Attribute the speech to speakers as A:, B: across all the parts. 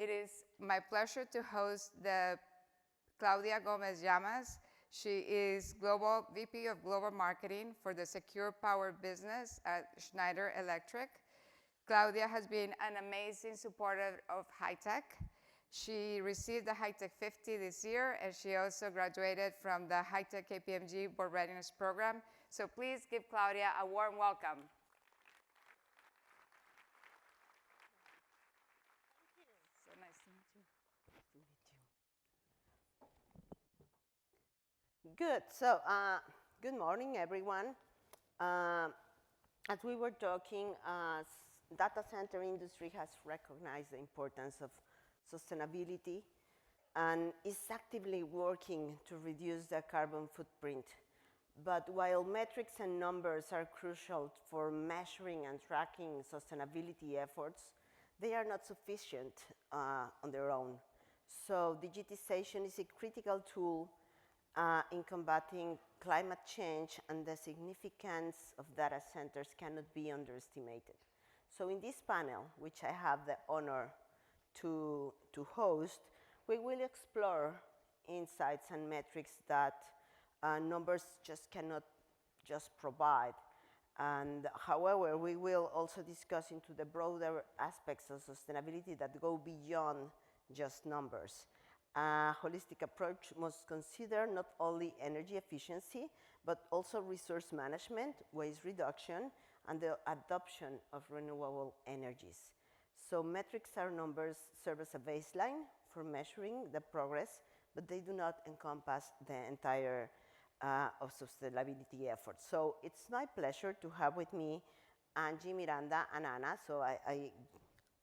A: It is my pleasure to host Claudia Gomez Llamas. She is Global VP of Global Marketing for the Secure Power business at Schneider Electric. Claudia has been an amazing supporter of HITECH. She received the HITECH 50 this year, and she also graduated from the HITECH KPMG Board Readiness Program. So please give Claudia a warm welcome. So nice to meet you.
B: Nice to meet you. Good. So, good morning, everyone. As we were talking, data center industry has recognized the importance of sustainability and is actively working to reduce the carbon footprint. But while metrics and numbers are crucial for measuring and tracking sustainability efforts, they are not sufficient on their own. So digitization is a critical tool in combating climate change, and the significance of data centers cannot be underestimated. So in this panel, which I have the honor to host, we will explore insights and metrics that numbers just cannot just provide. And however, we will also discuss into the broader aspects of sustainability that go beyond just numbers. A holistic approach must consider not only energy efficiency, but also resource management, waste reduction, and the adoption of renewable energies. So metrics or numbers serve as a baseline for measuring the progress, but they do not encompass the entire of sustainability efforts. So it's my pleasure to have with me Angie, Miranda, and Anna. So I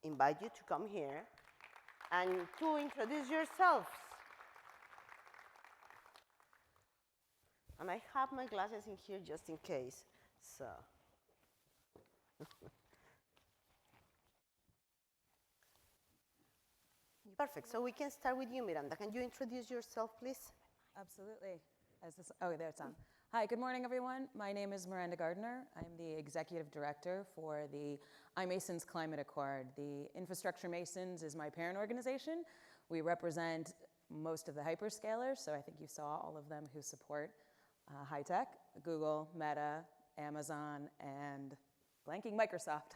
B: invite you to come here and to introduce yourselves. And I have my glasses in here just in case. So. Perfect. So we can start with you, Miranda. Can you introduce yourself, please?
C: Absolutely. Oh, there it's on. Hi, good morning, everyone. My name is Miranda Gardner. I'm the Executive Director for the iMasons Climate Accord. The Infrastructure Masons is my parent organization. We represent most of the hyperscalers, so I think you saw all of them who support HITECH, Google, Meta, Amazon, and blanking Microsoft.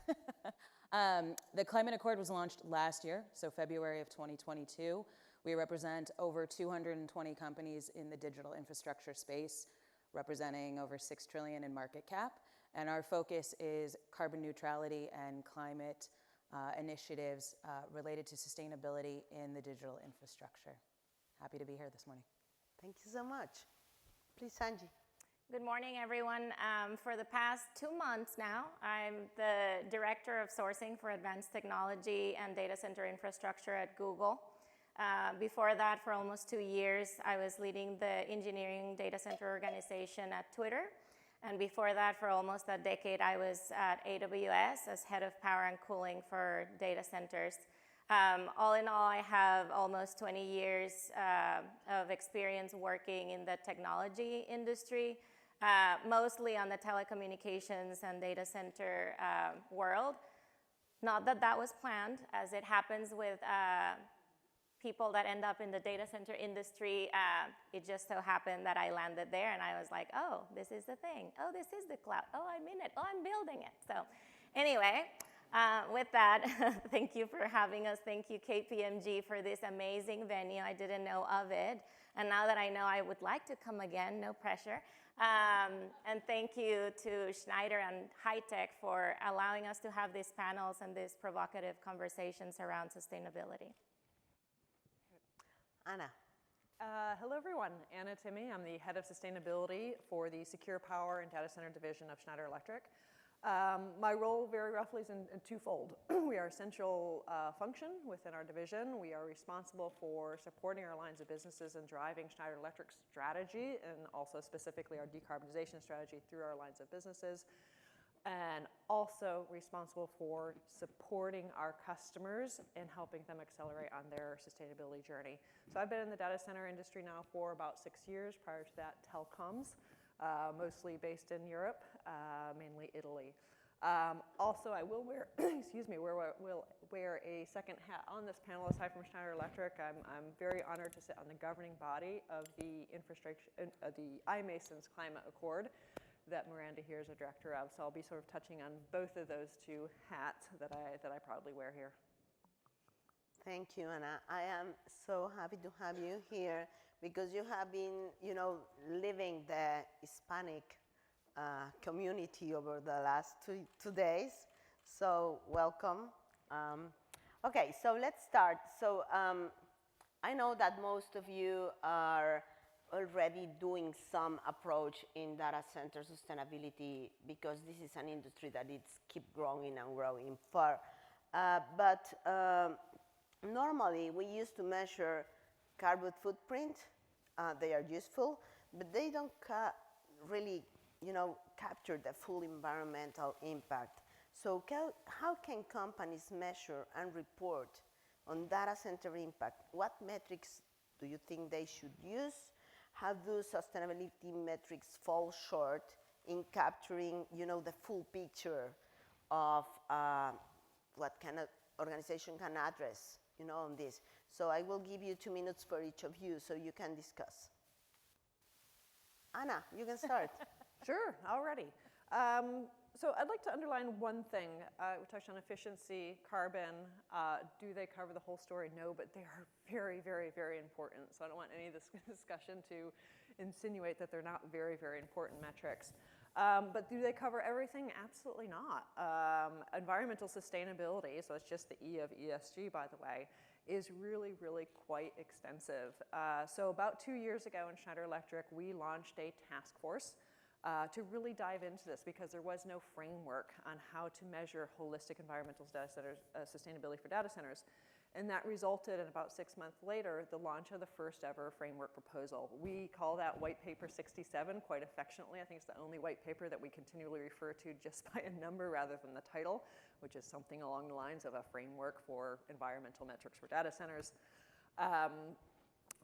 C: The Climate Accord was launched last year, so February of 2022. We represent over 220 companies in the digital infrastructure space, representing over $6 trillion in market cap. And our focus is carbon neutrality and climate initiatives related to sustainability in the digital infrastructure. Happy to be here this morning.
B: Thank you so much. Please, Angie.
D: Good morning, everyone. For the past 2 months now, I'm the Director of Sourcing for Advanced Technology and Data Center Infrastructure at Google. Before that, for almost 2 years, I was leading the engineering data center organization at Twitter. And before that, for almost a decade, I was at AWS as head of power and cooling for data centers. All in all, I have almost 20 years of experience working in the technology industry, mostly on the telecommunications and data center world. Not that that was planned, as it happens with people that end up in the data center industry. It just so happened that I landed there and I was like, oh, this is the thing. Oh, this is the cloud. Oh, I'm in it. Oh, I'm building it. So anyway, with that, thank you for having us. Thank you, KPMG, for this amazing venue. I didn't know of it. And now that I know, I would like to come again, no pressure. And thank you to Schneider and HITECH for allowing us to have these panels and these provocative conversations around sustainability.
B: Anna.
E: Hello, everyone. Anna Timmey. I'm the head of sustainability for the Secure Power and Data Center division of Schneider Electric. My role very roughly is in twofold. We are a central function within our division. We are responsible for supporting our lines of businesses and driving Schneider Electric's strategy, and also specifically our decarbonization strategy through our lines of businesses. And also responsible for supporting our customers and helping them accelerate on their sustainability journey. So I've been in the data center industry now for about 6 years. Prior to that, telecoms, mostly based in Europe, mainly Italy. Also, I will wear, excuse me, will wear a second hat on this panel aside from Schneider Electric. I'm very honored to sit on the governing body of the infrastructure, the iMasons Climate Accord that Miranda here is a director of. So I'll be sort of touching on both of those two hats that I proudly wear here.
B: Thank you, Anna. I am so happy to have you here because you have been, living the Hispanic community over the last two days. So welcome. Okay, so let's start. So I know that most of you are already doing some approach in data center sustainability because this is an industry that it's keep growing and growing far. But normally we used to measure carbon footprint. They are useful, but they don't really capture the full environmental impact. So how can companies measure and report on data center impact? What metrics do you think they should use? How do sustainability metrics fall short in capturing the full picture of what kind of organization can address on this? So I will give you 2 minutes for each of you so you can discuss. Anna, you can start.
E: Sure, already. So I'd like to underline one thing. We touched on efficiency, carbon. Do they cover the whole story? No, but they are very, very, very important. So I don't want any of this discussion to insinuate that they're not very, very important metrics. But do they cover everything? Absolutely not. Environmental sustainability, so it's just the E of ESG, by the way, is really, really quite extensive. So about 2 years ago in Schneider Electric, we launched a task force to really dive into this because there was no framework on how to measure holistic environmental data centers, sustainability for data centers. And that resulted in about 6 months later, the launch of the first ever framework proposal. We call that White Paper 67 quite affectionately. I think it's the only white paper that we continually refer to just by a number rather than the title, which is something along the lines of a framework for environmental metrics for data centers.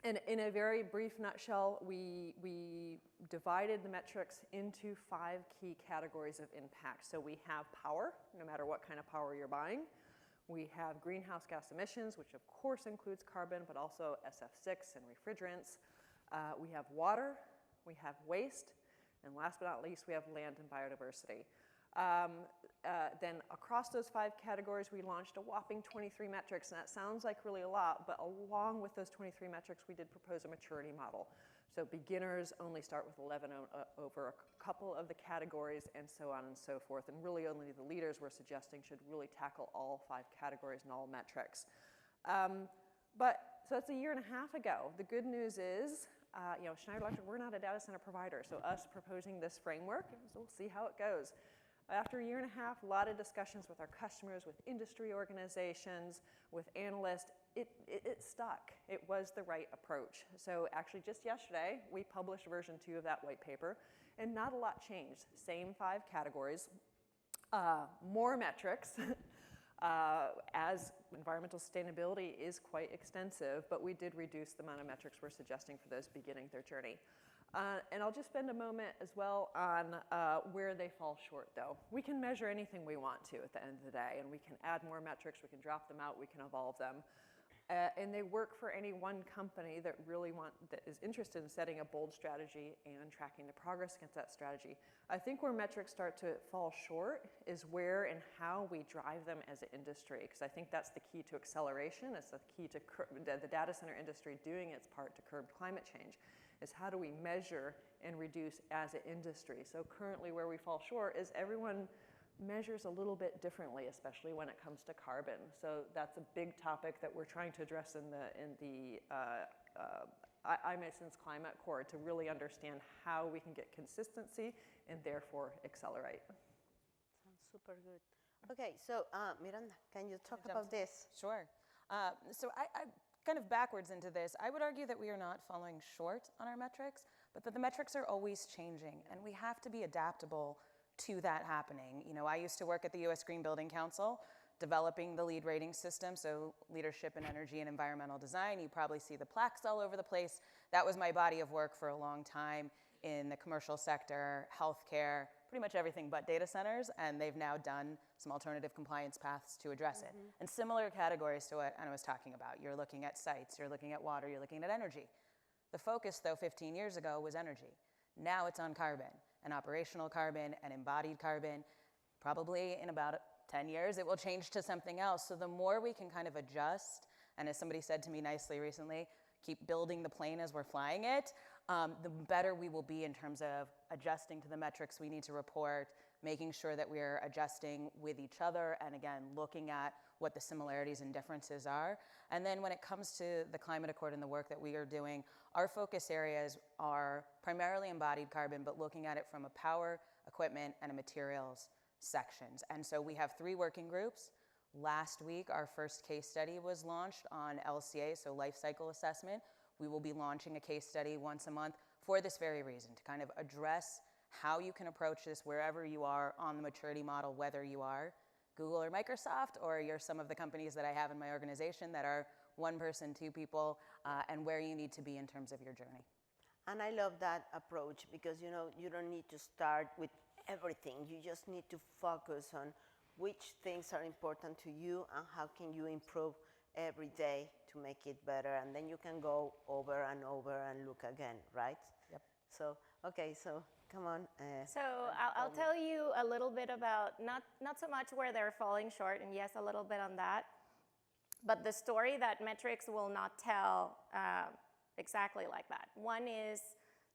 E: And in a very brief nutshell, we divided the metrics into 5 key categories of impact. So we have power, no matter what kind of power you're buying. We have greenhouse gas emissions, which of course includes carbon, but also SF6 and refrigerants. We have water, we have waste, and last but not least, we have land and biodiversity. Then across those 5 categories, we launched a whopping 23 metrics, and that sounds like really a lot, but along with those 23 metrics, we did propose a maturity model. So beginners only start with 11 over a couple of the categories and so on and so forth, and really only the leaders we're suggesting should really tackle all 5 categories and all metrics. So that's a year and a half ago. The good news is, Schneider Electric, we're not a data center provider, so us proposing this framework, we'll see how it goes. After a year and a half, a lot of discussions with our customers, with industry organizations, with analysts, it stuck. It was the right approach. So actually just yesterday, we published version 2 of that white paper, and not a lot changed. Same 5 categories, more metrics, as environmental sustainability is quite extensive, but we did reduce the amount of metrics we're suggesting for those beginning their journey. And I'll just spend a moment as well on where they fall short, though. We can measure anything we want to at the end of the day, and we can add more metrics, we can drop them out, we can evolve them. And they work for any one company that is interested in setting a bold strategy and tracking the progress against that strategy. I think where metrics start to fall short is where and how we drive them as an industry, because I think that's the key to acceleration. It's the key to the data center industry doing its part to curb climate change, is how do we measure and reduce as an industry. So currently where we fall short is everyone measures a little bit differently, especially when it comes to carbon. So that's a big topic that we're trying to address in the iMasons Climate Accord to really understand how we can get consistency and therefore accelerate.
B: Sounds super good. Okay, so Miranda, can you talk about this?
C: Sure. So I kind of backwards into this. I would argue that we are not falling short on our metrics, but that the metrics are always changing, and we have to be adaptable to that happening. I used to work at the U.S. Green Building Council, developing the LEED rating system, so leadership in energy and environmental design. You probably see the plaques all over the place. That was my body of work for a long time in the commercial sector, healthcare, pretty much everything but data centers, and they've now done some alternative compliance paths to address it. And similar categories to what Anna was talking about. You're looking at sites, you're looking at water, you're looking at energy. The focus, though, 15 years ago was energy. Now it's on carbon, and operational carbon, and embodied carbon. Probably in about 10 years, it will change to something else. So the more we can kind of adjust, and as somebody said to me nicely recently, keep building the plane as we're flying it, the better we will be in terms of adjusting to the metrics we need to report, making sure that we're adjusting with each other, and again, looking at what the similarities and differences are. And then when it comes to the Climate Accord and the work that we are doing, our focus areas are primarily embodied carbon, but looking at it from a power, equipment, and a materials sections. And so we have 3 working groups. Last week, our first case study was launched on LCA, so life cycle assessment. We will be launching a case study once a month for this very reason, to kind of address how you can approach this wherever you are on the maturity model, whether you are Google or Microsoft, or you're some of the companies that I have in my organization that are 1 person, 2 people, and where you need to be in terms of your journey.
B: And I love that approach because, you know, you don't need to start with everything. You just need to focus on which things are important to you and how can you improve every day to make it better. And then you can go over and over and look again, right?
C: Yep.
B: So, okay, so come on.
D: So I'll tell you a little bit about, not so much where they're falling short, and yes, a little bit on that, but the story that metrics will not tell exactly like that. One is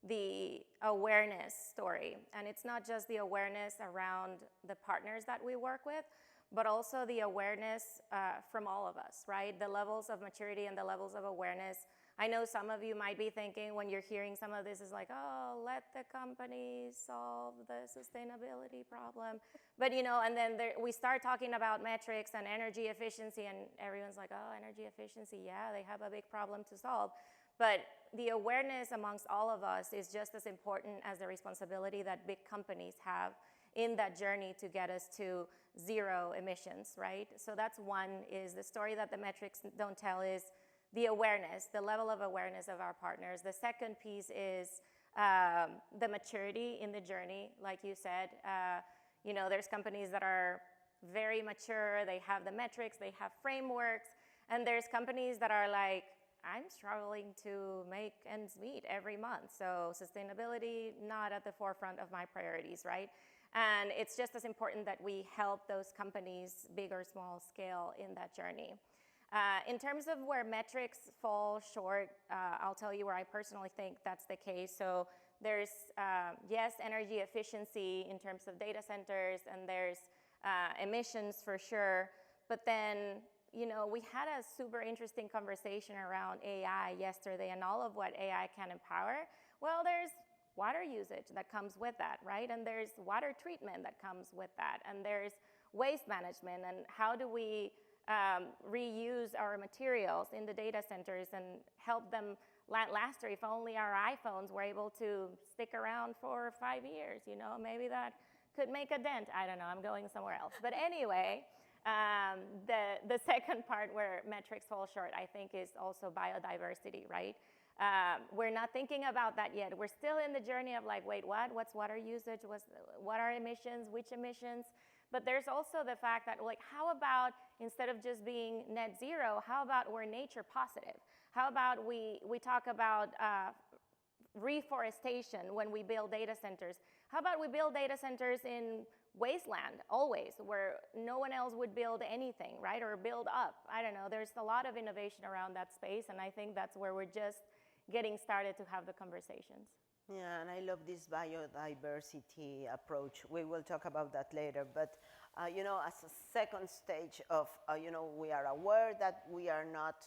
D: the awareness story, and it's not just the awareness around the partners that we work with, but also the awareness from all of us, right? The levels of maturity and the levels of awareness. I know some of you might be thinking when you're hearing some of this is like, oh, let the companies solve the sustainability problem. But, you know, and then we start talking about metrics and energy efficiency, and everyone's like, oh, energy efficiency, yeah, they have a big problem to solve. But the awareness amongst all of us is just as important as the responsibility that big companies have in that journey to get us to 0 emissions, right? So that's one, is the story that the metrics don't tell is the awareness, the level of awareness of our partners. The second piece is the maturity in the journey, like you said. You know, there's companies that are very mature, they have the metrics, they have frameworks, and there's companies that are like, I'm struggling to make ends meet every month, so sustainability not at the forefront of my priorities, right? And it's just as important that we help those companies, big or small scale, in that journey. In terms of where metrics fall short, I'll tell you where I personally think that's the case. So there's, yes, energy efficiency in terms of data centers, and there's emissions for sure, but then, you know, we had a super interesting conversation around AI yesterday and all of what AI can empower. Well, there's water usage that comes with that, right? And there's water treatment that comes with that. And there's waste management, and how do we reuse our materials in the data centers and help them last, or if only our iPhones were able to stick around for 5 years, you know, maybe that could make a dent. I don't know, I'm going somewhere else. But anyway, the second part where metrics fall short, I think, is also biodiversity, right? We're not thinking about that yet. We're still in the journey of like, wait, what? What's water usage? What are emissions? Which emissions? But there's also the fact that, like, how about instead of just being net zero, how about we're nature positive? How about we talk about reforestation when we build data centers? How about we build data centers in wasteland always, where no one else would build anything, right? Or build up. I don't know. There's a lot of innovation around that space, and I think that's where we're just getting started to have the conversations.
B: Yeah, and I love this biodiversity approach. We will talk about that later. But, you know, as a second stage of, you know, we are aware that we are not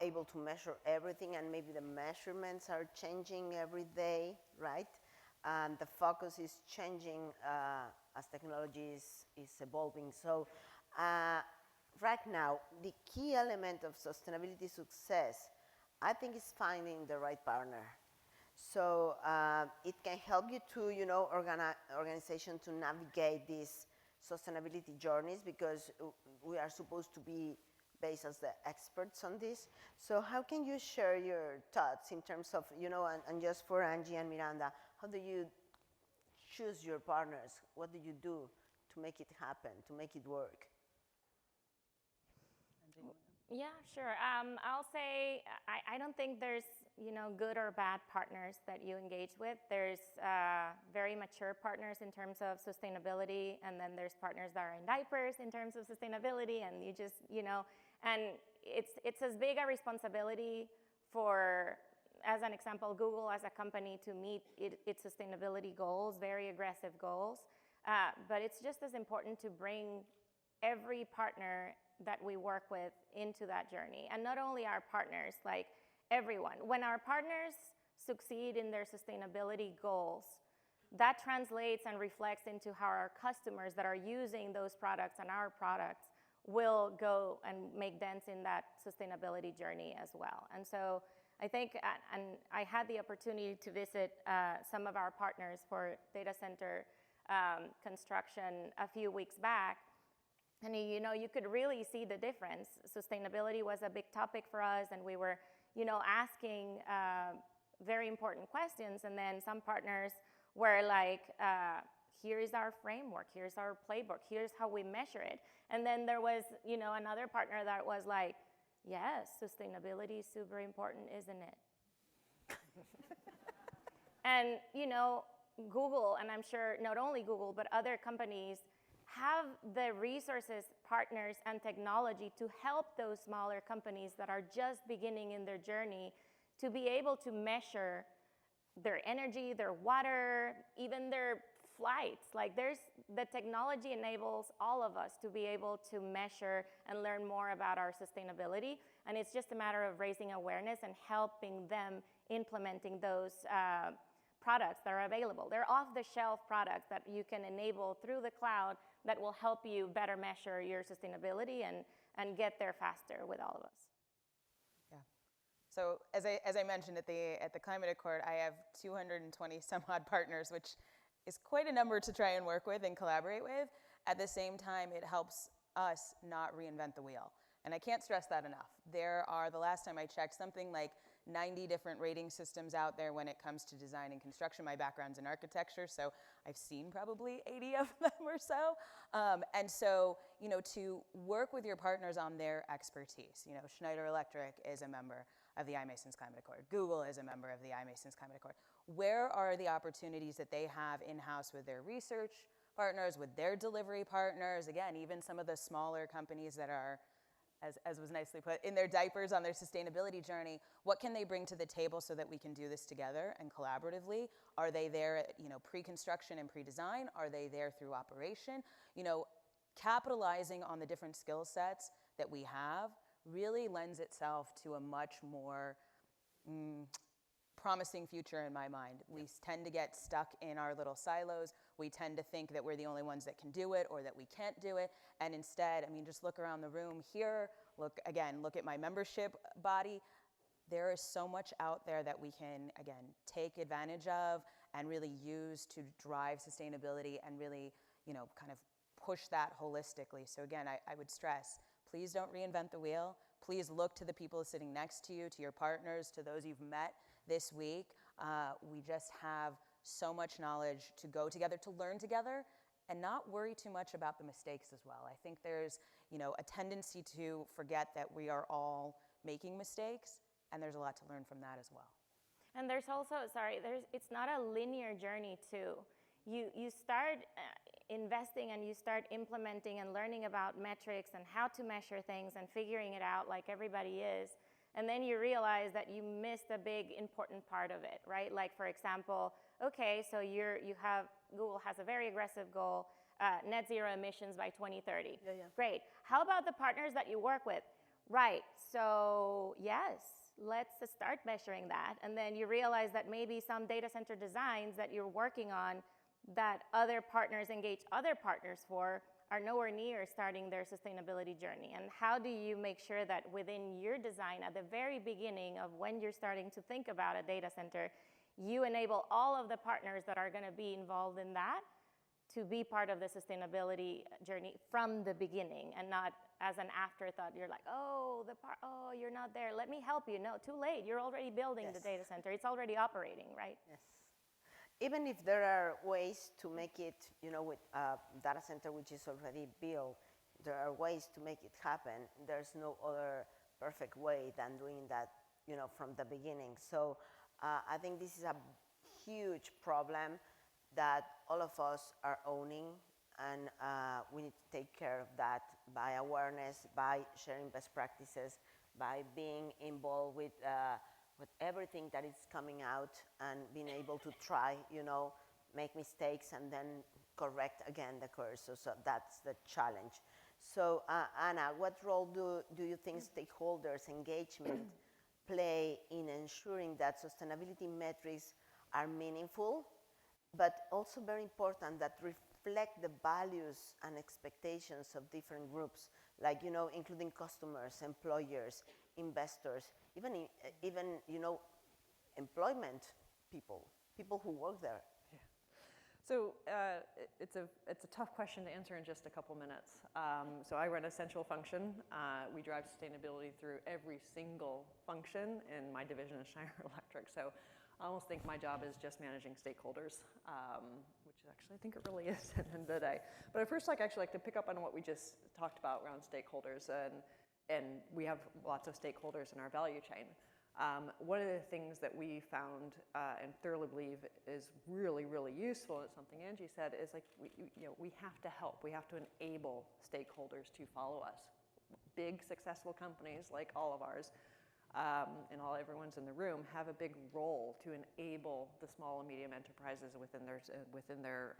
B: able to measure everything, and maybe the measurements are changing every day, right? And the focus is changing as technology is evolving. So right now, the key element of sustainability success, I think, is finding the right partner. So it can help you to, you know, organization to navigate these sustainability journeys, because we are supposed to be based as the experts on this. So how can you share your thoughts in terms of, you know, and just for Angie and Miranda, how do you choose your partners? What do you do to make it happen, to make it work?
D: Yeah, sure. I'll say I don't think there's good or bad partners that you engage with. There's very mature partners in terms of sustainability, and then there's partners that are in diapers in terms of sustainability, and you just and it's as big a responsibility for, as an example, Google as a company to meet its sustainability goals, very aggressive goals, but it's just as important to bring every partner that we work with into that journey. And not only our partners, like everyone. When our partners succeed in their sustainability goals, that translates and reflects into how our customers that are using those products and our products will go and make dents in that sustainability journey as well. And so I think, and I had the opportunity to visit some of our partners for data center construction a few weeks back, and you could really see the difference. Sustainability was a big topic for us, and we were asking very important questions, and then some partners were like, here's our framework, here's our playbook, here's how we measure it. And then there was another partner that was like, yes, sustainability is super important, isn't it? And Google, and I'm sure not only Google, but other companies have the resources, partners, and technology to help those smaller companies that are just beginning in their journey to be able to measure their energy, their water, even their flights. Like the technology enables all of us to be able to measure and learn more about our sustainability. And it's just a matter of raising awareness and helping them implementing those products that are available. They're off-the-shelf products that you can enable through the cloud that will help you better measure your sustainability and get there faster with all of us.
C: Yeah. So as I mentioned at the Climate Accord, I have 220 some odd partners, which is quite a number to try and work with and collaborate with. At the same time, it helps us not reinvent the wheel. And I can't stress that enough. There are, the last time I checked, something like 90 different rating systems out there when it comes to design and construction. My background's in architecture, so I've seen probably 80 of them or so. And so, to work with your partners on their expertise. Schneider Electric is a member of the iMasons Climate Accord. Google is a member of the iMasons Climate Accord. Where are the opportunities that they have in-house with their research partners, with their delivery partners? Again, even some of the smaller companies that are, as was nicely put, in their diapers on their sustainability journey, what can they bring to the table so that we can do this together and collaboratively? Are they there at pre-construction and pre-design? Are they there through operation? Capitalizing on the different skill sets that we have really lends itself to a much more promising future in my mind. We tend to get stuck in our little silos. We tend to think that we're the only ones that can do it or that we can't do it. And instead, just look around the room here, look at my membership body. There is so much out there that we can, again, take advantage of and really use to drive sustainability and really, kind of push that holistically. So again, I would stress, please don't reinvent the wheel. Please look to the people sitting next to you, to your partners, to those you've met this week. We just have so much knowledge to go together, to learn together, and not worry too much about the mistakes as well. I think there's, a tendency to forget that we are all making mistakes, and there's a lot to learn from that as well.
D: And there's also, it's not a linear journey too. You start investing and you start implementing and learning about metrics and how to measure things and figuring it out like everybody is. And then you realize that you missed a big important part of it, right? Like, for example, okay, so Google has a very aggressive goal, net zero emissions by 2030.
B: Yeah.
D: Great. How about the partners that you work with? Right, so yes, let's start measuring that. And then you realize that maybe some data center designs that you're working on that other partners engage other partners for are nowhere near starting their sustainability journey. And how do you make sure that within your design, at the very beginning of when you're starting to think about a data center, you enable all of the partners that are going to be involved in that to be part of the sustainability journey from the beginning, and not as an afterthought. You're like, oh, you're not there. Let me help you. No, too late. You're already building the data center. It's already operating, right?
B: Yes. even if there are ways to make it, with a data center which is already built, there are ways to make it happen. There's no other perfect way than doing that, from the beginning. So I think this is a huge problem that all of us are owning, and we need to take care of that by awareness, by sharing best practices, by being involved with everything that is coming out and being able to try, make mistakes and then correct again the course. So that's the challenge. So Anna, what role do you think stakeholders' engagement play in ensuring that sustainability metrics are meaningful, but also very important, that reflect the values and expectations of different groups, like, including customers, employers, investors, even employment people who work there?
E: So it's a tough question to answer in just a couple minutes. So I run a central function. We drive sustainability through every single function in my division of Schneider Electric. So I almost think my job is just managing stakeholders, which actually I think it really is at the end of the day. But I'd first like to pick up on what we just talked about around stakeholders, and we have lots of stakeholders in our value chain. One of the things that we found and thoroughly believe is really, really useful, and it's something Angie said, is like we have to help. We have to enable stakeholders to follow us. Big, successful companies like all of ours, and everyone's in the room, have a big role to enable the small and medium enterprises within their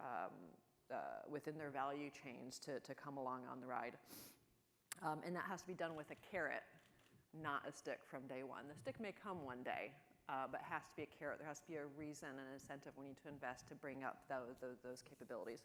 E: value chains to come along on the ride. And that has to be done with a carrot, not a stick from day one. The stick may come one day, but it has to be a carrot. There has to be a reason and an incentive we need to invest to bring up those capabilities.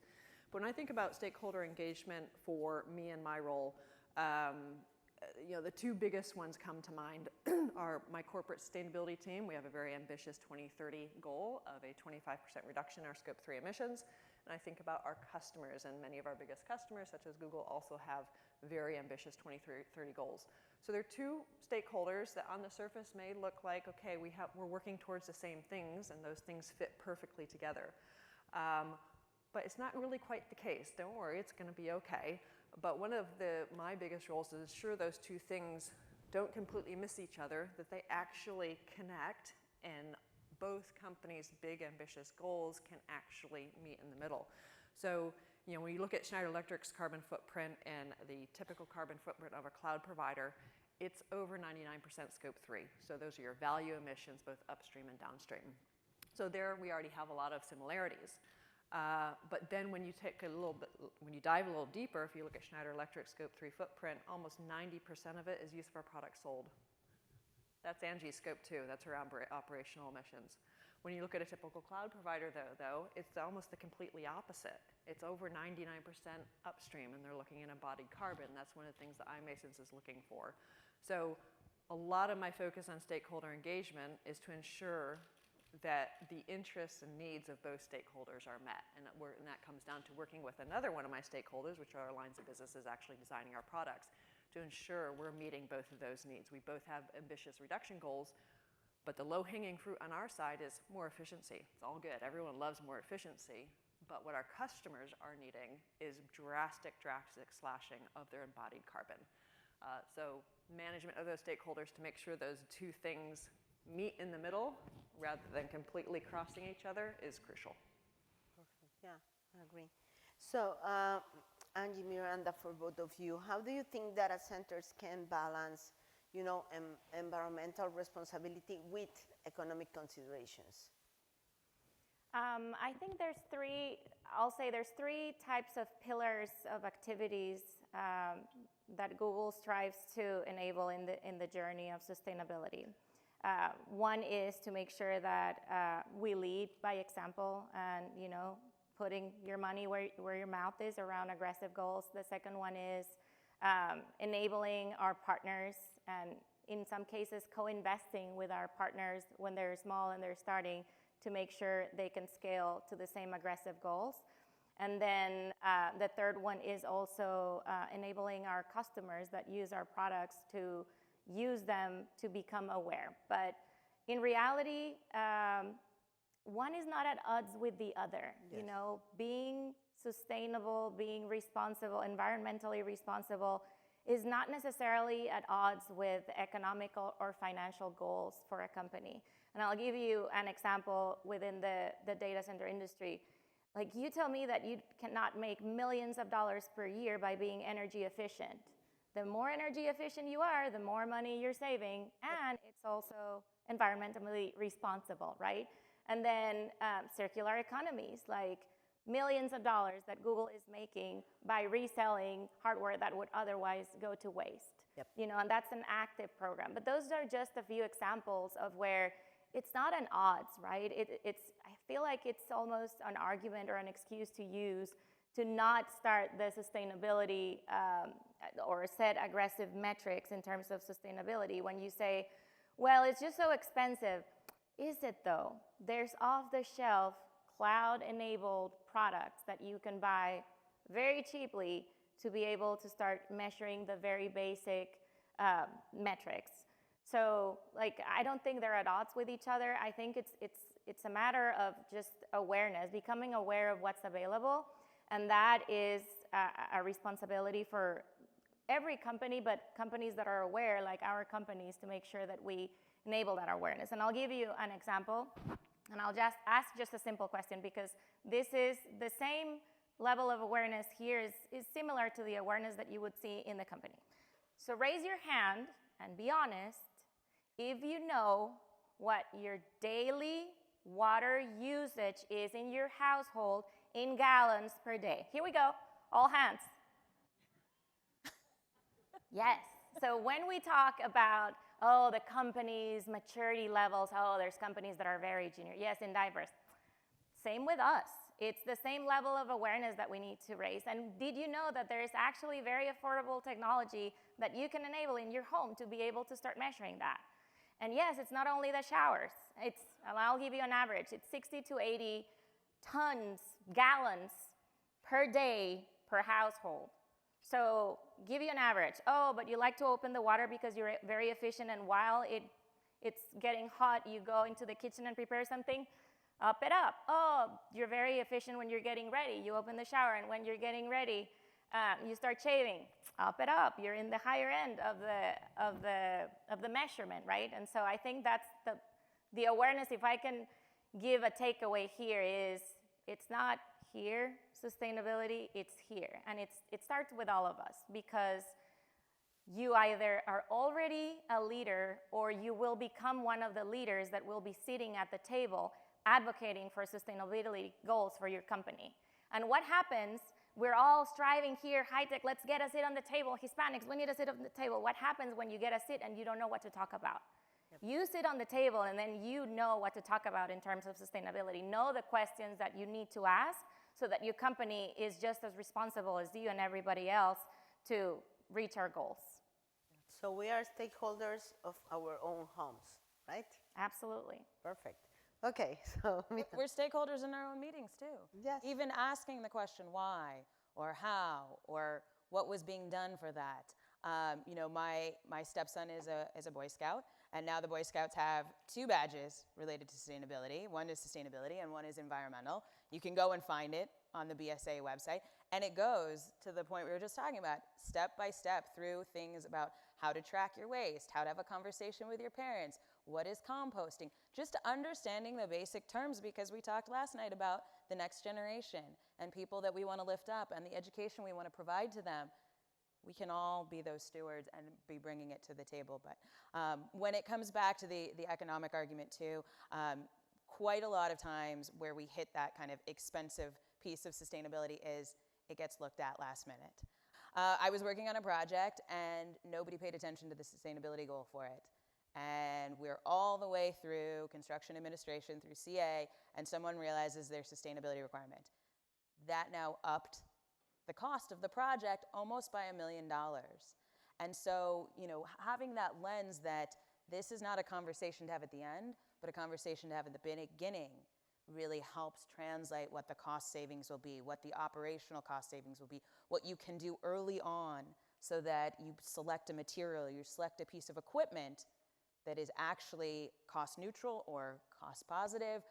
E: But when I think about stakeholder engagement for me and my role, the two biggest ones come to mind are my corporate sustainability team. We have a very ambitious 2030 goal of a 25% reduction in our Scope 3 emissions. And I think about our customers, and many of our biggest customers, such as Google, also have very ambitious 2030 goals. So there are two stakeholders that on the surface may look like, okay, we're working towards the same things, and those things fit perfectly together. But it's not really quite the case. Don't worry, it's going to be okay. But one of my biggest roles is ensure those two things don't completely miss each other, that they actually connect, and both companies' big ambitious goals can actually meet in the middle. So, when you look at Schneider Electric's carbon footprint and the typical carbon footprint of a cloud provider, it's over 99% Scope 3. So those are your value emissions, both upstream and downstream. So there we already have a lot of similarities. But then when you dive a little deeper, if you look at Schneider Electric's Scope 3 footprint, almost 90% of it is use of our products sold. That's Angie's Scope 2. That's her operational emissions. When you look at a typical cloud provider, though, it's almost the completely opposite. It's over 99% upstream, and they're looking at embodied carbon. That's one of the things that iMasons is looking for. So a lot of my focus on stakeholder engagement is to ensure that the interests and needs of both stakeholders are met. And that comes down to working with another one of my stakeholders, which are our lines of businesses actually designing our products, to ensure we're meeting both of those needs. We both have ambitious reduction goals, but the low-hanging fruit on our side is more efficiency. It's all good. Everyone loves more efficiency. But what our customers are needing is drastic slashing of their embodied carbon. So management of those stakeholders to make sure those two things meet in the middle rather than completely crossing each other is crucial.
B: Perfect. Yeah, I agree. So, Angie, Miranda, for both of you, how do you think data centers can balance, environmental responsibility with economic considerations?
D: I think there's three types of pillars of activities that Google strives to enable in the journey of sustainability. One is to make sure that we lead by example and, putting your money where your mouth is around aggressive goals. The second one is enabling our partners and in some cases co-investing with our partners when they're small and they're starting to make sure they can scale to the same aggressive goals. And then the third one is also enabling our customers that use our products to use them to become aware. But in reality, one is not at odds with the other.
B: Yes.
D: You know, being sustainable, being responsible, environmentally responsible, is not necessarily at odds with economical or financial goals for a company. And I'll give you an example within the data center industry. Like, you tell me that you cannot make millions of dollars per year by being energy efficient. The more energy efficient you are, the more money you're saving, and it's also environmentally responsible, right? And then circular economies, like millions of dollars that Google is making by reselling hardware that would otherwise go to waste.
B: Yep.
D: You know, and that's an active program. But those are just a few examples of where it's not an odds, right? I feel like it's almost an argument or an excuse to use to not start the sustainability or set aggressive metrics in terms of sustainability when you say, well, it's just so expensive. Is it though? There's off-the-shelf, cloud-enabled products that you can buy very cheaply to be able to start measuring the very basic metrics. So, like, I don't think they're at odds with each other. I think it's a matter of just awareness, becoming aware of what's available, and that is a responsibility for every company, but companies that are aware, like our companies, to make sure that we enable that awareness. And I'll give you an example, and I'll just ask just a simple question, because this is the same level of awareness here is similar to the awareness that you would see in the company. So raise your hand and be honest if you know what your daily water usage is in your household in gallons per day. Here we go, all hands. Yes. So when we talk about, oh, the company's maturity levels, oh, there's companies that are very junior. Yes, in diverse. Same with us. It's the same level of awareness that we need to raise. And did you know that there is actually very affordable technology that you can enable in your home to be able to start measuring that? And yes, it's not only the showers. I'll give you an average. It's 60 to 80 tons, gallons per day per household. So give you an average. Oh, but you like to open the water because you're very efficient, and while it's getting hot, you go into the kitchen and prepare something? Up it up. Oh, you're very efficient when you're getting ready. You open the shower, and when you're getting ready, you start shaving. Up it up. You're in the higher end of the measurement, right? And so I think that's the awareness. If I can give a takeaway here, is it's not here, sustainability, it's here. And it starts with all of us, because you either are already a leader or you will become one of the leaders that will be sitting at the table advocating for sustainability goals for your company. And what happens, we're all striving here, high-tech, let's get a seat on the table, Hispanics, we need a seat on the table. What happens when you get a seat and you don't know what to talk about? Yep. You sit on the table and then you know what to talk about in terms of sustainability. Know the questions that you need to ask so that your company is just as responsible as you and everybody else to reach our goals.
B: So we are stakeholders of our own homes, right?
D: Absolutely.
B: Perfect. Okay, so
C: We're stakeholders in our own meetings too.
B: Yes.
C: Even asking the question why or how or what was being done for that. My stepson is a Boy Scout, and now the Boy Scouts have 2 badges related to sustainability. One is sustainability and one is environmental. You can go and find it on the BSA website, and it goes to the point we were just talking about, step by step through things about how to track your waste, how to have a conversation with your parents, what is composting, just understanding the basic terms, because we talked last night about the next generation and people that we want to lift up and the education we want to provide to them. We can all be those stewards and be bringing it to the table. But when it comes back to the economic argument too, quite a lot of times where we hit that kind of expensive piece of sustainability is it gets looked at last minute. I was working on a project and nobody paid attention to the sustainability goal for it. And we're all the way through construction administration, through CA, and someone realizes their sustainability requirement. That now upped the cost of the project almost by $1 million. And so, having that lens that this is not a conversation to have at the end, but a conversation to have at the beginning really helps translate what the cost savings will be, what the operational cost savings will be, what you can do early on so that you select a material, you select a piece of equipment that is actually cost neutral or cost positive,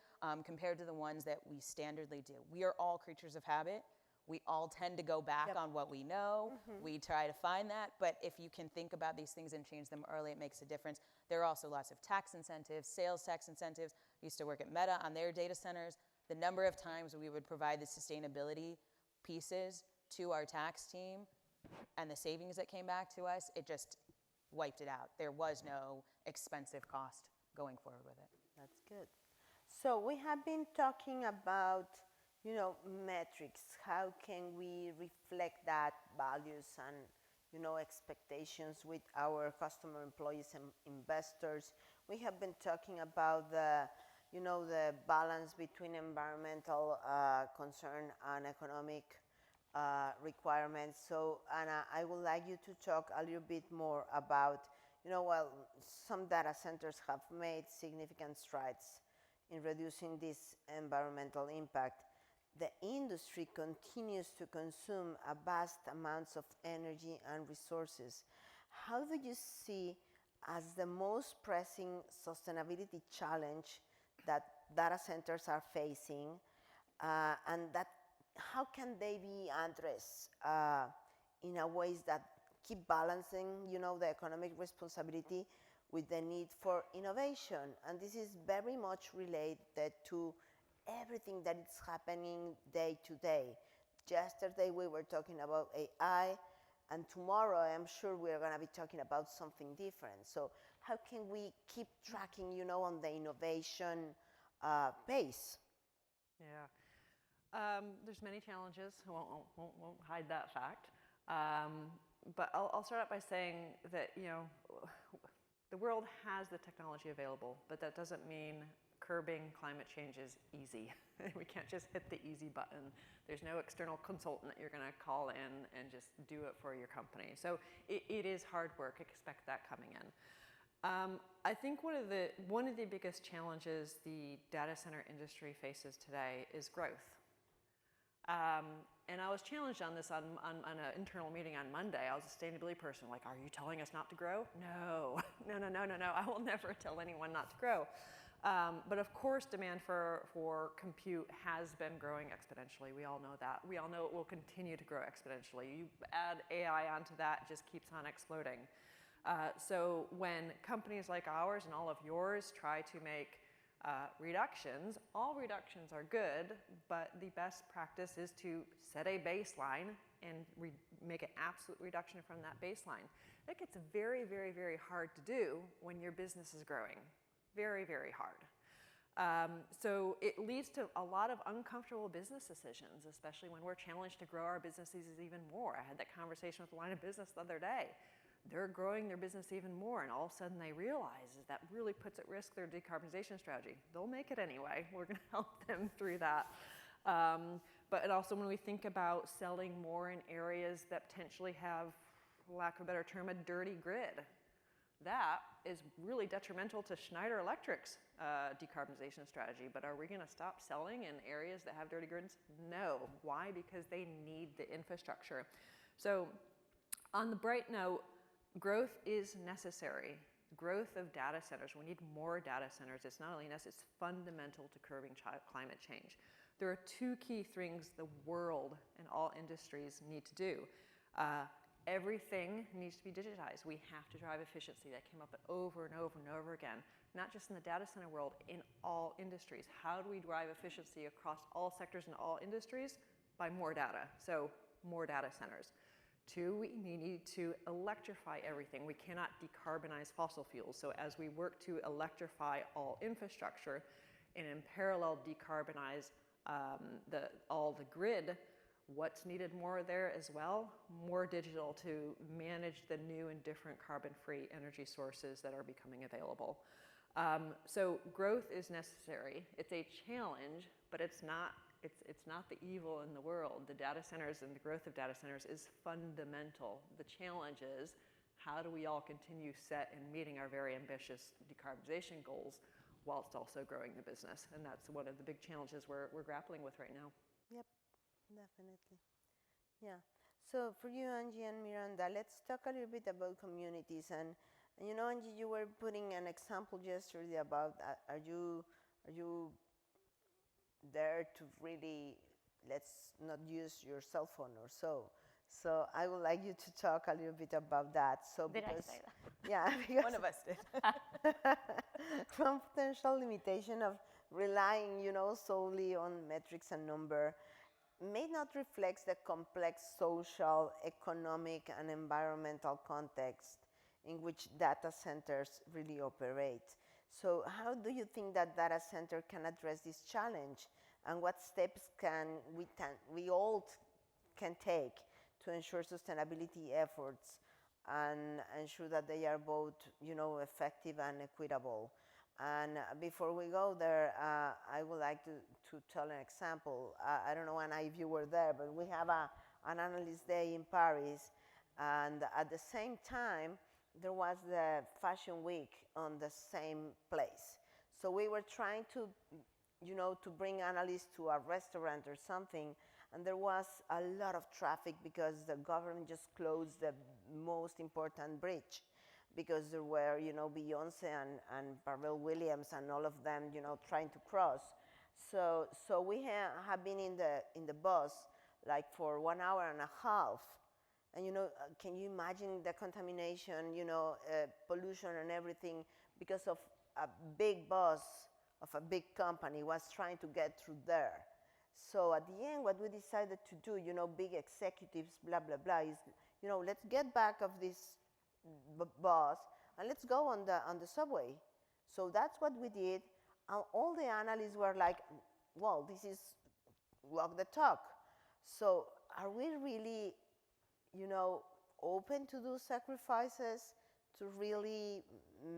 C: compared to the ones that we standardly do. We are all creatures of habit. We all tend to go back on what we know. We try to find that. But if you can think about these things and change them early, it makes a difference. There are also lots of tax incentives, sales tax incentives. I used to work at Meta on their data centers. The number of times we would provide the sustainability pieces to our tax team and the savings that came back to us, it just wiped it out. There was no expensive cost going forward with it.
B: That's good. So we have been talking about, metrics. How can we reflect that values and, expectations with our customer, employees, and investors? We have been talking about the balance between environmental concern and economic requirements. So, Anna, I would like you to talk a little bit more about, some data centers have made significant strides in reducing this environmental impact. The industry continues to consume a vast amounts of energy and resources. How do you see as the most pressing sustainability challenge that data centers are facing, and that how can they be addressed in a ways that keep balancing, the economic responsibility with the need for innovation? And this is very much related to everything that is happening day to day. Yesterday we were talking about AI, and tomorrow I'm sure we're going to be talking about something different. So how can we keep tracking, on the innovation pace?
E: Yeah. There's many challenges. I won't hide that fact. But I'll start out by saying that, the world has the technology available, but that doesn't mean curbing climate change is easy. We can't just hit the easy button. There's no external consultant that you're going to call in and just do it for your company. So it is hard work. Expect that coming in. I think one of the biggest challenges the data center industry faces today is growth. And I was challenged on this on an internal meeting on Monday. I was a sustainability person, like, are you telling us not to grow? No. I will never tell anyone not to grow. But of course, demand for compute has been growing exponentially. We all know that. We all know it will continue to grow exponentially. You add AI onto that, it just keeps on exploding. So when companies like ours and all of yours try to make reductions, all reductions are good, but the best practice is to set a baseline and make an absolute reduction from that baseline. That gets very, very, very hard to do when your business is growing. Very, very hard. So it leads to a lot of uncomfortable business decisions, especially when we're challenged to grow our businesses even more. I had that conversation with the line of business the other day. They're growing their business even more, and all of a sudden they realize that really puts at risk their decarbonization strategy. They'll make it anyway. We're going to help them through that. But also when we think about selling more in areas that potentially have, for lack of a better term, a dirty grid, that is really detrimental to Schneider Electric's decarbonization strategy. But are we going to stop selling in areas that have dirty grids? No. Why? Because they need the infrastructure. So on the bright note, growth is necessary. Growth of data centers. We need more data centers. It's not only necessary, it's fundamental to curbing climate change. There are two key things the world and all industries need to do. Everything needs to be digitized. We have to drive efficiency. That came up over and over and over again, not just in the data center world, in all industries. How do we drive efficiency across all sectors and all industries? By more data, so more data centers. Two, we need to electrify everything. We cannot decarbonize fossil fuels. So as we work to electrify all infrastructure and in parallel decarbonize all the grid, what's needed more there as well? More digital to manage the new and different carbon-free energy sources that are becoming available. So growth is necessary. It's a challenge, but it's not the evil in the world. The data centers and the growth of data centers is fundamental. The challenge is, how do we all continue set and meeting our very ambitious decarbonization goals whilst also growing the business? And that's one of the big challenges we're grappling with right now.
B: Yep, definitely. Yeah. So for you, Angie and Miranda, let's talk a little bit about communities. And Angie, you were putting an example yesterday about are you there to really, let's not use your cell phone or so. So I would like you to talk a little bit about that. So
D: Did I
B: because,
D: say that?
B: yeah, because
C: One of us did.
B: from potential limitation of relying, solely on metrics and number may not reflect the complex social, economic, and environmental context in which data centers really operate. So how do you think that data center can address this challenge? And what steps can we all can take to ensure sustainability efforts and ensure that they are both, effective and equitable? And before we go there, I would like to tell an example. I don't know, Anna, if you were there, but we have an analyst day in Paris, and at the same time, there was the fashion week on the same place. So we were trying to, to bring analysts to a restaurant or something, and there was a lot of traffic because the government just closed the most important bridge, because there were, Beyonce and Pharrell Williams and all of them, trying to cross. So we have been in the bus like for 1 hour and a half. And, can you imagine the contamination, pollution and everything because of a big bus of a big company was trying to get through there. So at the end, what we decided to do, big executives, blah, blah, blah, is, let's get back of this bus and let's go on the subway. So that's what we did. And all the analysts were like, well, this is walk the talk. So are we really, open to do sacrifices to really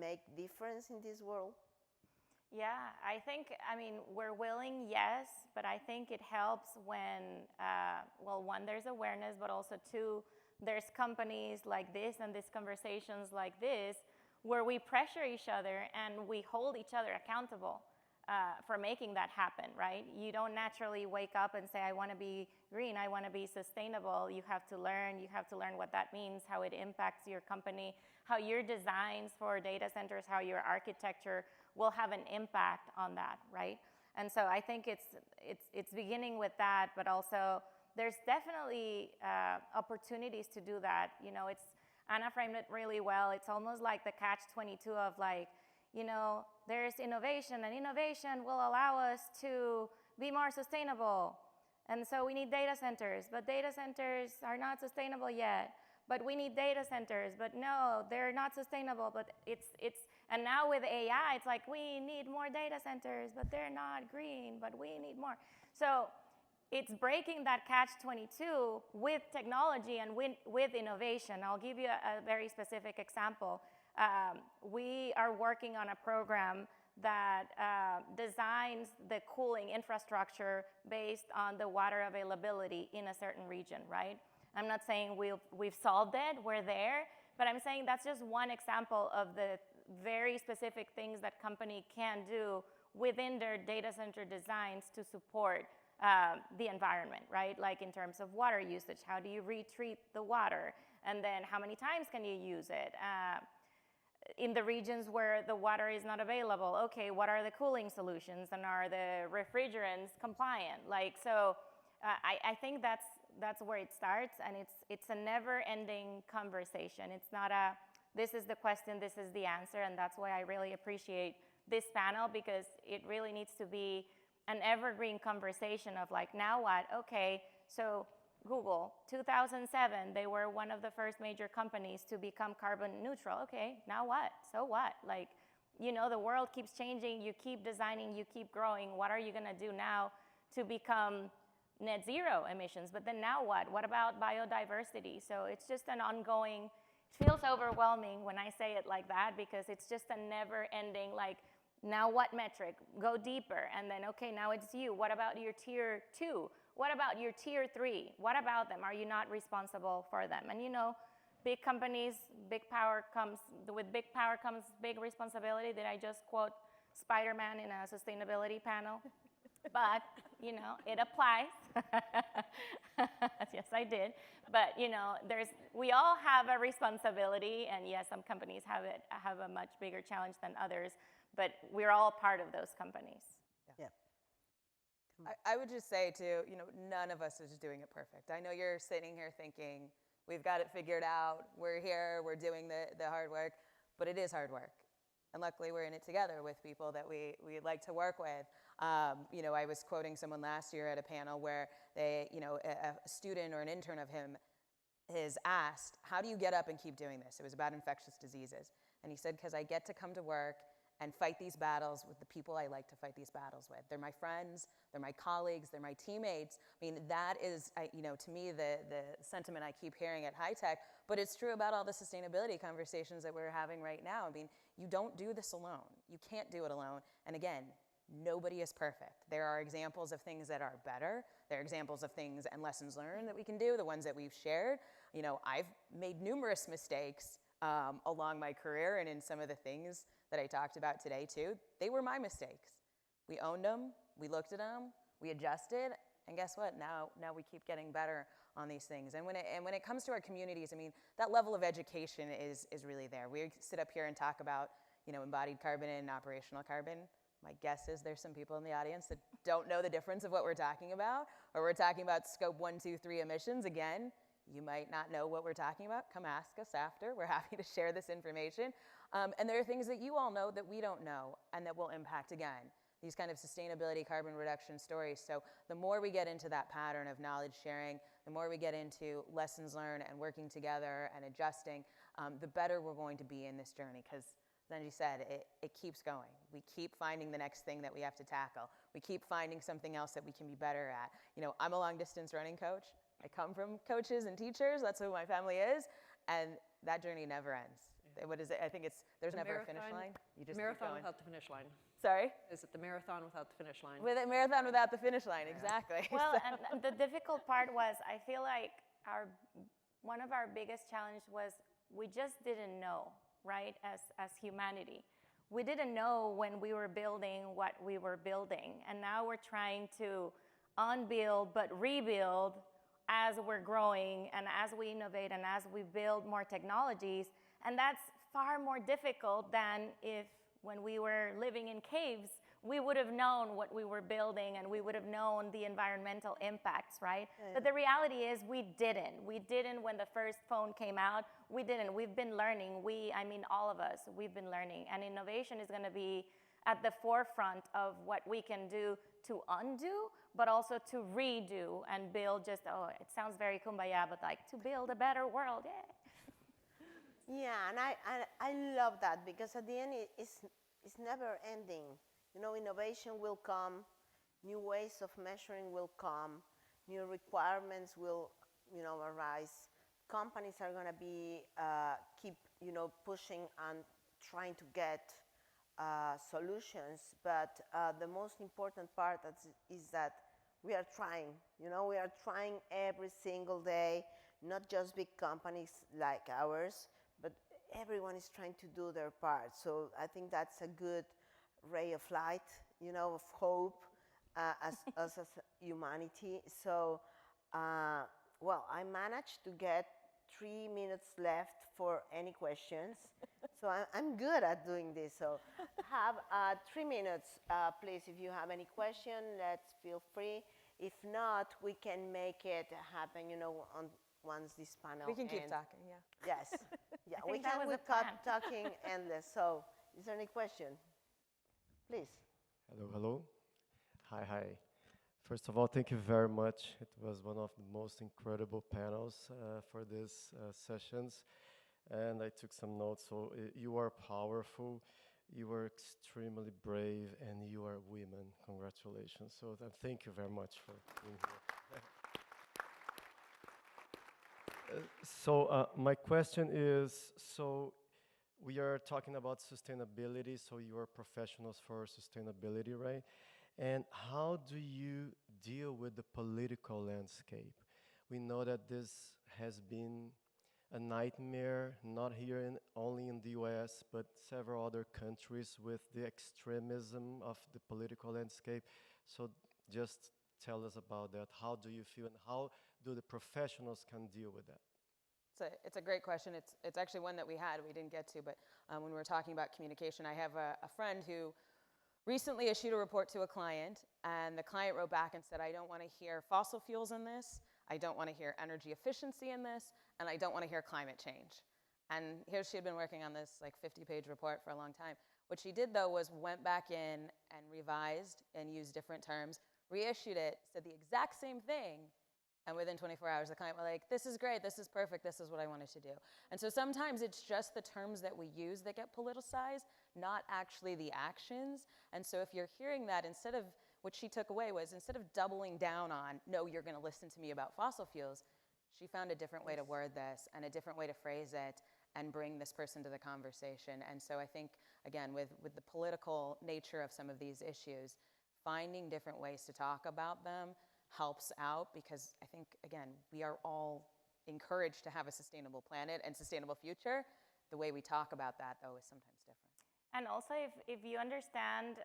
B: make difference in this world?
D: Yeah, I mean, we're willing, yes, but I think it helps when, one, there's awareness, but also two, there's companies like this and these conversations like this where we pressure each other and we hold each other accountable for making that happen, right? You don't naturally wake up and say, I want to be green, I want to be sustainable. You have to learn what that means, how it impacts your company, how your designs for data centers, how your architecture will have an impact on that, right? And so I think it's beginning with that, but also there's definitely opportunities to do that. Anna framed it really well. It's almost like the catch-22 of like, there's innovation, and innovation will allow us to be more sustainable. And so we need data centers, but data centers are not sustainable yet. But we need data centers, but no, they're not sustainable. But and now with AI, it's like we need more data centers, but they're not green, but we need more. So it's breaking that catch-22 with technology and with innovation. I'll give you a very specific example. We are working on a program that designs the cooling infrastructure based on the water availability in a certain region, right? I'm not saying we've solved it, we're there, but I'm saying that's just one example of the very specific things that company can do within their data center designs to support the environment, right? Like in terms of water usage, how do you retreat the water? And then how many times can you use it? In the regions where the water is not available, okay, what are the cooling solutions and are the refrigerants compliant? Like, so I think that's where it starts, and it's a never-ending conversation. It's not this is the question, this is the answer, and that's why I really appreciate this panel, because it really needs to be an evergreen conversation of like, now what? Okay, so Google, 2007, they were one of the first major companies to become carbon neutral. Okay, now what? So what? Like, the world keeps changing, you keep designing, you keep growing. What are you gonna do now to become net zero emissions? But then now what? What about biodiversity? So it's just an ongoing, it feels overwhelming when I say it like that, because it's just a never ending, like, now what metric? Go deeper. And then, okay, now it's you. What about your tier 2? What about your tier 3? What about them? Are you not responsible for them? And big companies, with big power comes big responsibility. Did I just quote Spider-Man in a sustainability panel? But, it applies. Yes, I did. But, we all have a responsibility, and yes, some companies have a much bigger challenge than others, but we're all part of those companies.
B: Yeah.
C: I would just say too, none of us is doing it perfect. I know you're sitting here thinking, we've got it figured out, we're here, we're doing the hard work, but it is hard work. And luckily we're in it together with people that we like to work with. I was quoting someone last year at a panel where a student or an intern of him is asked, how do you get up and keep doing this? It was about infectious diseases. And he said, because I get to come to work and fight these battles with the people I like to fight these battles with. They're my friends, they're my colleagues, they're my teammates. I mean, that is, to me, the sentiment I keep hearing at High Tech, but it's true about all the sustainability conversations that we're having right now. I mean, you don't do this alone. You can't do it alone. And again, nobody is perfect. There are examples of things that are better. There are examples of things and lessons learned that we can do, the ones that we've shared. I've made numerous mistakes along my career, and in some of the things that I talked about today too, they were my mistakes. We owned them, we looked at them, we adjusted, and guess what? Now we keep getting better on these things. And when it comes to our communities, I mean, that level of education is really there. We sit up here and talk about, embodied carbon and operational carbon. My guess is there's some people in the audience that don't know the difference of what we're talking about, or we're talking about scope 1, 2, 3 emissions. Again, you might not know what we're talking about. Come ask us after. We're happy to share this information. And there are things that you all know that we don't know and that will impact, again, these kind of sustainability carbon reduction stories. So the more we get into that pattern of knowledge sharing, the more we get into lessons learned and working together and adjusting, the better we're going to be in this journey. Because as Angie said, it keeps going. We keep finding the next thing that we have to tackle. We keep finding something else that we can be better at. I'm a long distance running coach. I come from coaches and teachers. That's who my family is. And that journey never ends. What is it? I think there's never a finish line. You just
E: marathon
C: keep going.
E: without the finish line.
C: Sorry?
E: Is it the marathon without the finish line?
C: With a marathon without the finish line, exactly.
D: Well, and the difficult part was, I feel like one of our biggest challenges was we just didn't know, right, as humanity. We didn't know when we were building what we were building, and now we're trying to unbuild but rebuild as we're growing and as we innovate and as we build more technologies. And that's far more difficult than if when we were living in caves, we would have known what we were building and we would have known the environmental impacts, right?
B: Yeah.
D: But the reality is we didn't. We didn't when the first phone came out. We didn't. We've been learning. All of us, we've been learning. And innovation is going to be at the forefront of what we can do to undo, but also to redo and build it sounds very kumbaya, but like to build a better world, yeah.
B: Yeah, and I love that because at the end it's never ending. Innovation will come, new ways of measuring will come, new requirements will, arise. Companies are going to be keep, pushing and trying to get solutions. But the most important part is that we are trying. We are trying every single day. Not just big companies like ours, but everyone is trying to do their part. So I think that's a good ray of light, of hope as humanity. So, I managed to get 3 minutes left for any questions. So I'm good at doing this. So have 3 minutes, please. If you have any question, let's feel free. If not, we can make it happen, once this panel
C: We can keep
B: ends.
C: talking, yeah.
B: Yes. Yeah, we
D: think that
B: can
D: was
B: keep
D: the plan.
B: talking endless. So is there any question? Please.
F: Hello. Hi. First of all, thank you very much. It was one of the most incredible panels for these sessions. And I took some notes. So you are powerful, you are extremely brave, and you are women. Congratulations. So thank you very much for being here. So my question is, so we are talking about sustainability, so you are professionals for sustainability, right? And how do you deal with the political landscape? We know that this has been a nightmare, not here only in the US, but several other countries with the extremism of the political landscape. So just tell us about that. How do you feel, and how do the professionals can deal with that?
C: It's a great question. It's actually one that we didn't get to, but when we were talking about communication, I have a friend who recently issued a report to a client, and the client wrote back and said, I don't want to hear fossil fuels in this, I don't want to hear energy efficiency in this, and I don't want to hear climate change. And here she had been working on this like 50-page report for a long time. What she did, though, was went back in and revised and used different terms, reissued it, said the exact same thing, and within 24 hours, the client was like, this is great, this is perfect, this is what I wanted to do. And so sometimes it's just the terms that we use that get politicized, not actually the actions. And so if you're hearing that, instead of, what she took away was, instead of doubling down on, no, you're gonna listen to me about fossil fuels, she found a different way to word this and a different way to phrase it and bring this person to the conversation. And so I think, again, with the political nature of some of these issues, finding different ways to talk about them helps out, because I think, again, we are all encouraged to have a sustainable planet and sustainable future. The way we talk about that, though, is sometimes different.
D: And also, if you understand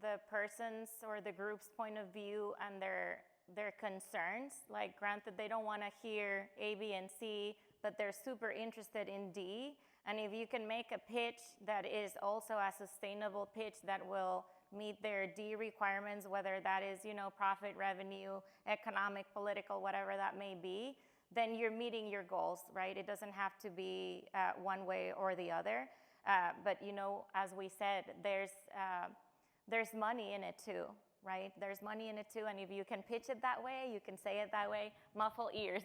D: the person's or the group's point of view and their concerns, like granted they don't want to hear A, B, and C, but they're super interested in D, and if you can make a pitch that is also a sustainable pitch that will meet their D requirements, whether that is, profit, revenue, economic, political, whatever that may be, then you're meeting your goals, right? It doesn't have to be one way or the other. But as we said, there's money in it too, right? There's money in it too, and if you can pitch it that way, you can say it that way, muffle ears,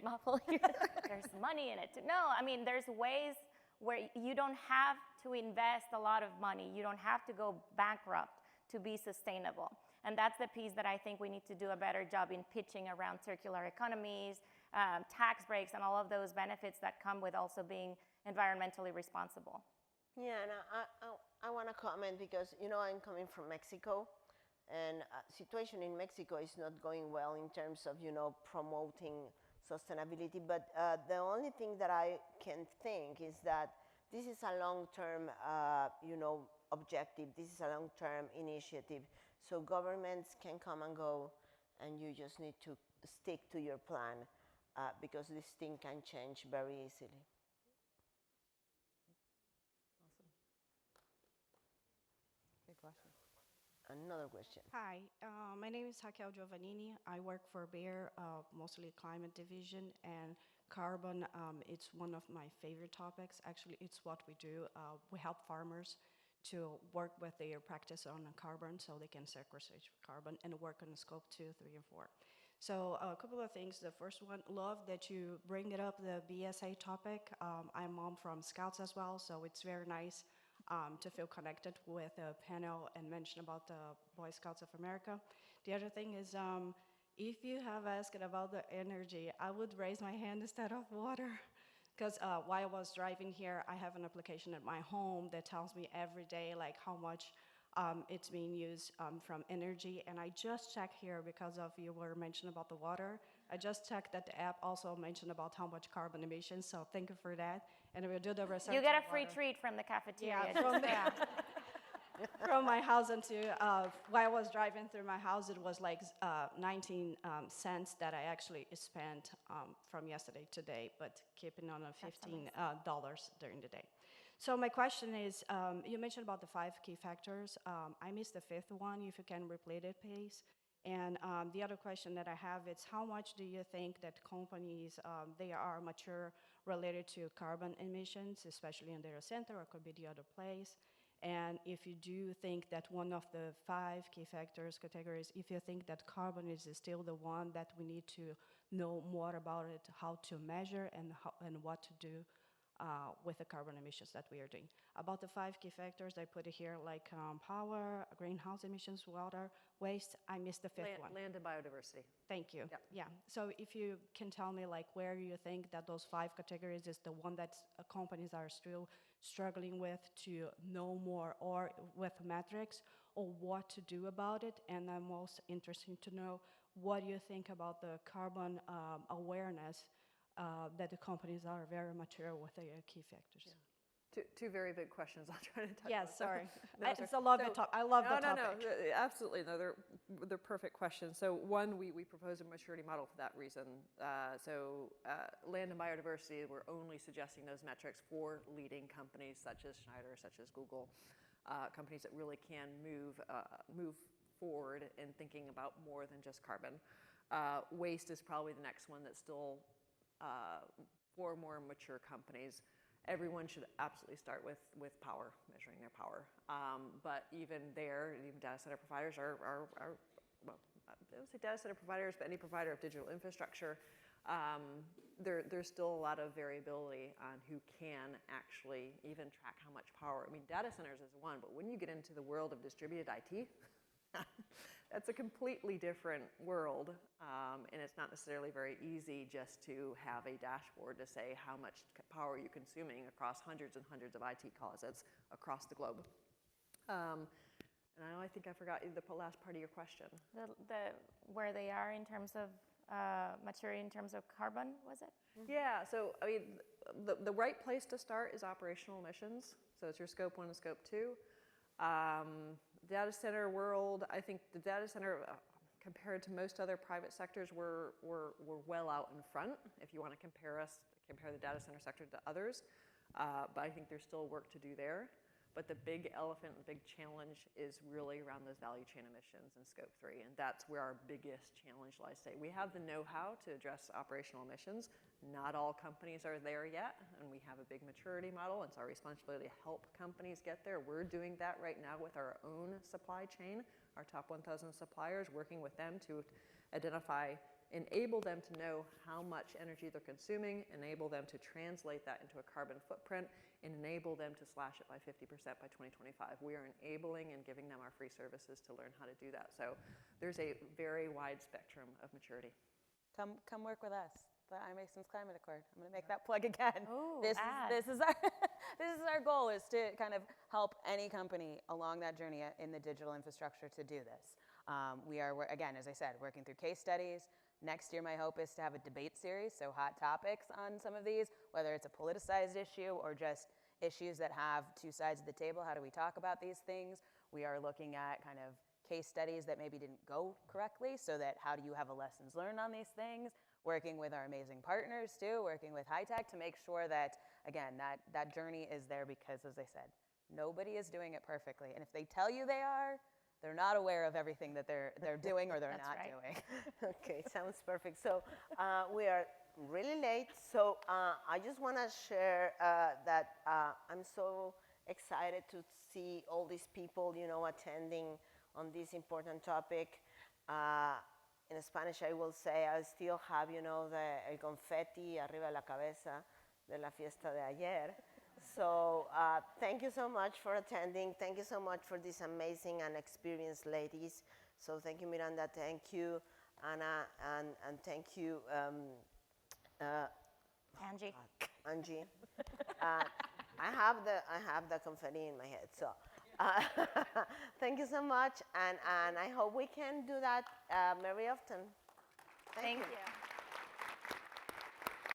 D: there's money in it too. No, I mean, there's ways where you don't have to invest a lot of money. You don't have to go bankrupt to be sustainable. And that's the piece that I think we need to do a better job in pitching around circular economies, tax breaks, and all of those benefits that come with also being environmentally responsible.
B: Yeah, and I want to comment because, I'm coming from Mexico, and situation in Mexico is not going well in terms of, promoting sustainability. But the only thing that I can think is that this is a long-term, objective. This is a long-term initiative. So governments can come and go, and you just need to stick to your plan because this thing can change very easily.
C: Good question.
B: Another question.
G: Hi, my name is Raquel Giovannini. I work for Bayer, mostly climate division, and carbon, it's one of my favorite topics. Actually, it's what we do. We help farmers to work with their practice on carbon so they can sequestrate carbon and work on scope 2, 3, and 4. So a couple of things. The first one, love that you bring it up, the BSA topic. I'm mom from Scouts as well, so it's very nice to feel connected with a panel and mention about the Boy Scouts of America. The other thing is, if you have asked about the energy, I would raise my hand instead of water. Because while I was driving here, I have an application at my home that tells me every day like how much it's being used from energy. And I just checked here because of you were mentioning about the water. I just checked that the app also mentioned about how much carbon emissions. So thank you for that. And we'll do the research.
D: You get a
G: on
D: free
G: water.
D: treat from the cafeteria.
G: Yeah, from my house into, while I was driving through my house, it was like 19 cents that I actually spent from yesterday to today, but keeping on a $15 during the day. So my question is, you mentioned about the 5 key factors. I missed the 5th one, if you can repeat it, please. And the other question that I have is, how much do you think that companies, they are mature related to carbon emissions, especially in data center, or could be the other place? And if you do think that one of the 5 key factors categories, if you think that carbon is still the one that we need to know more about it, how to measure and what to do with the carbon emissions that we are doing. About the 5 key factors, I put it here like power, greenhouse emissions, water, waste. I missed the 5th one.
E: Land and biodiversity.
G: Thank you.
E: Yep.
G: Yeah. So if you can tell me like where you think that those 5 categories is the one that companies are still struggling with to know more, or with metrics, or what to do about it. And I'm most interested to know what you think about the carbon awareness that the companies are very mature with their key factors.
E: Yeah. Two very big questions. I'll try to touch
G: Yeah,
E: on.
G: sorry.
E: No,
G: It's a love the topic. I love the topic.
E: No, absolutely. No, they're perfect questions. So one, we propose a maturity model for that reason. Land and biodiversity, we're only suggesting those metrics for leading companies such as Schneider, such as Google. companies that really can move forward in thinking about more than just carbon. Waste is probably the next one that's still, for more mature companies, everyone should absolutely start with power, measuring their power. But even there, even data center providers are well, I don't say data center providers, but any provider of digital infrastructure, there's still a lot of variability on who can actually even track how much power. I mean, data centers is one, but when you get into the world of distributed IT, that's a completely different world, and it's not necessarily very easy just to have a dashboard to say how much power you're consuming across hundreds and hundreds of IT closets across the globe. And I think I forgot the last part of your question.
D: Where they are in terms of maturity, in terms of carbon, was it?
E: Yeah, so I mean, the right place to start is operational emissions. So it's your scope 1 and scope 2. Data center world, I think the data center, compared to most other private sectors, we're well out in front if you want to compare the data center sector to others. But I think there's still work to do there. But the big elephant, the big challenge is really around those value chain emissions in scope 3. And that's where our biggest challenge lies today. We have the know-how to address operational emissions. Not all companies are there yet, and we have a big maturity model. It's our responsibility to help companies get there. We're doing that right now with our own supply chain, our top 1,000 suppliers, working with them to identify, enable them to know how much energy they're consuming, enable them to translate that into a carbon footprint, and enable them to slash it by 50% by 2025. We are enabling and giving them our free services to learn how to do that. So there's a very wide spectrum of maturity.
C: Come work with us, the iMasons Climate Accord. I'm going to make that plug again.
D: Ooh,
C: This is our goal, is to kind of help any company along that journey in the digital infrastructure to do this. We are, again, as I said, working through case studies. Next year, my hope is to have a debate series, so hot topics on some of these, whether it's a politicized issue or just issues that have two sides of the table. How do we talk about these things? We are looking at kind of case studies that maybe didn't go correctly, so that how do you have a lessons learned on these things? Working with our amazing partners too, working with high tech to make sure that, again, that journey is there, because as I said, nobody is doing it perfectly. And if they tell you they are, they're not aware of everything that they're doing or they're not doing.
B: Okay, sounds perfect. So we are really late. So I just want to share that I'm so excited to see all these people, attending on this important topic. In Spanish, I will say I still have, el confeti arriba de la cabeza de la fiesta de ayer. So thank you so much for attending. Thank you so much for these amazing and experienced ladies. So thank you, Miranda. Thank you, Anna, and thank you,
D: Angie.
B: Angie. I have the confetti in my head. So thank you so much, and I hope we can do that very often.
D: Thank you.